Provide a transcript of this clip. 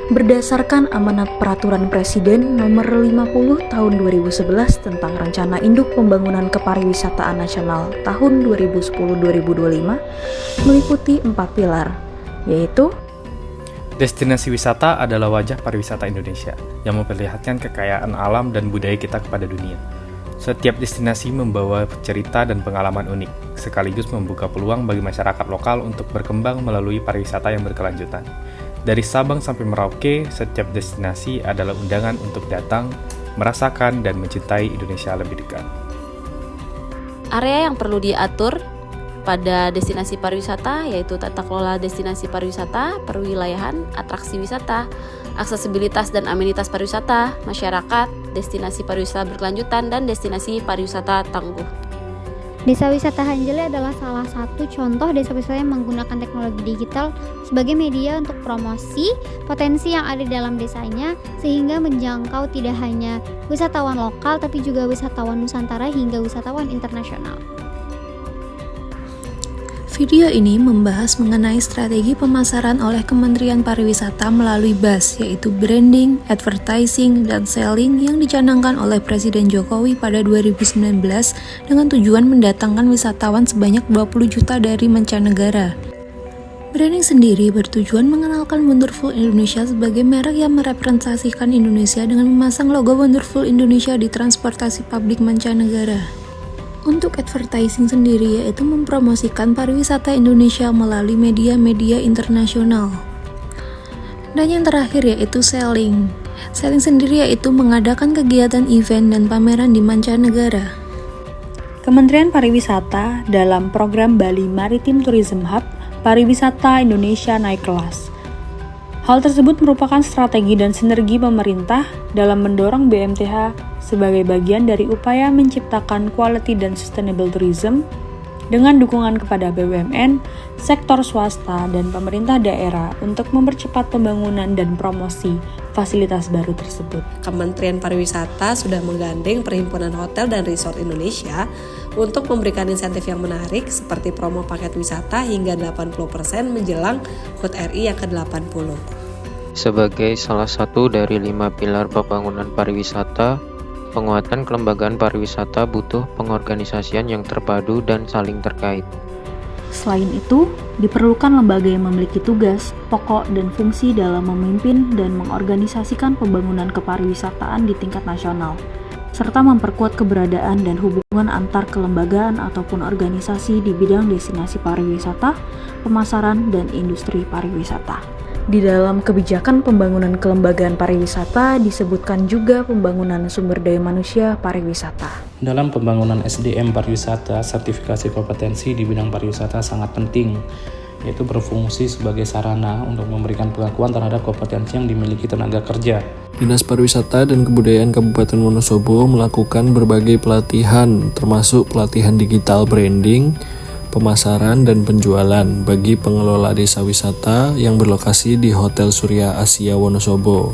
Berdasarkan amanat Peraturan Presiden Nomor 50 Tahun 2011 tentang Rencana Induk Pembangunan Kepariwisataan Nasional tahun 2010-2025 meliputi 4 pilar, yaitu destinasi wisata adalah wajah pariwisata Indonesia yang memperlihatkan kekayaan alam dan budaya kita kepada dunia. Setiap destinasi membawa cerita dan pengalaman unik, sekaligus membuka peluang bagi masyarakat lokal untuk berkembang melalui pariwisata yang berkelanjutan. Dari Sabang sampai Merauke, setiap destinasi adalah undangan untuk datang, merasakan, dan mencintai Indonesia lebih dekat. Area yang perlu diatur pada destinasi pariwisata yaitu tata kelola destinasi pariwisata, perwilayahan, atraksi wisata, aksesibilitas dan amenitas pariwisata, masyarakat, destinasi pariwisata berkelanjutan, dan destinasi pariwisata tangguh. Desa Wisata Hanjeli adalah salah satu contoh desa wisata yang menggunakan teknologi digital sebagai media untuk promosi potensi yang ada di dalam desanya, sehingga menjangkau tidak hanya wisatawan lokal tapi juga wisatawan Nusantara hingga wisatawan internasional. Video ini membahas mengenai strategi pemasaran oleh Kementerian Pariwisata melalui BAS, yaitu branding, advertising, dan selling yang dicanangkan oleh Presiden Jokowi pada 2019 dengan tujuan mendatangkan wisatawan sebanyak 20 juta dari mancanegara. Branding sendiri bertujuan mengenalkan Wonderful Indonesia sebagai merek yang merepresentasikan Indonesia dengan memasang logo Wonderful Indonesia di transportasi publik mancanegara. Untuk advertising sendiri yaitu mempromosikan pariwisata Indonesia melalui media-media internasional. Dan yang terakhir yaitu selling. Selling sendiri yaitu mengadakan kegiatan event dan pameran di mancanegara. Kementerian Pariwisata dalam program Bali Maritime Tourism Hub, Pariwisata Indonesia Naik Kelas. Hal tersebut merupakan strategi dan sinergi pemerintah dalam mendorong BMTH sebagai bagian dari upaya menciptakan quality dan sustainable tourism dengan dukungan kepada BUMN, sektor swasta, dan pemerintah daerah untuk mempercepat pembangunan dan promosi fasilitas baru tersebut. Kementerian Pariwisata sudah menggandeng Perhimpunan Hotel dan Resort Indonesia untuk memberikan insentif yang menarik seperti promo paket wisata hingga 80% menjelang HUT RI yang ke-80. Sebagai salah satu dari 5 pilar pembangunan pariwisata, penguatan kelembagaan pariwisata butuh pengorganisasian yang terpadu dan saling terkait. Selain itu, diperlukan lembaga yang memiliki tugas, pokok, dan fungsi dalam memimpin dan mengorganisasikan pembangunan kepariwisataan di tingkat nasional, serta memperkuat keberadaan dan hubungan antar kelembagaan ataupun organisasi di bidang destinasi pariwisata, pemasaran, dan industri pariwisata. Di dalam kebijakan pembangunan kelembagaan pariwisata disebutkan juga pembangunan sumber daya manusia pariwisata. Dalam pembangunan SDM pariwisata, sertifikasi kompetensi di bidang pariwisata sangat penting, yaitu berfungsi sebagai sarana untuk memberikan pengakuan terhadap kompetensi yang dimiliki tenaga kerja. Dinas Pariwisata dan Kebudayaan Kabupaten Wonosobo melakukan berbagai pelatihan, termasuk pelatihan digital branding, pemasaran, dan penjualan bagi pengelola desa wisata yang berlokasi di Hotel Surya Asia Wonosobo.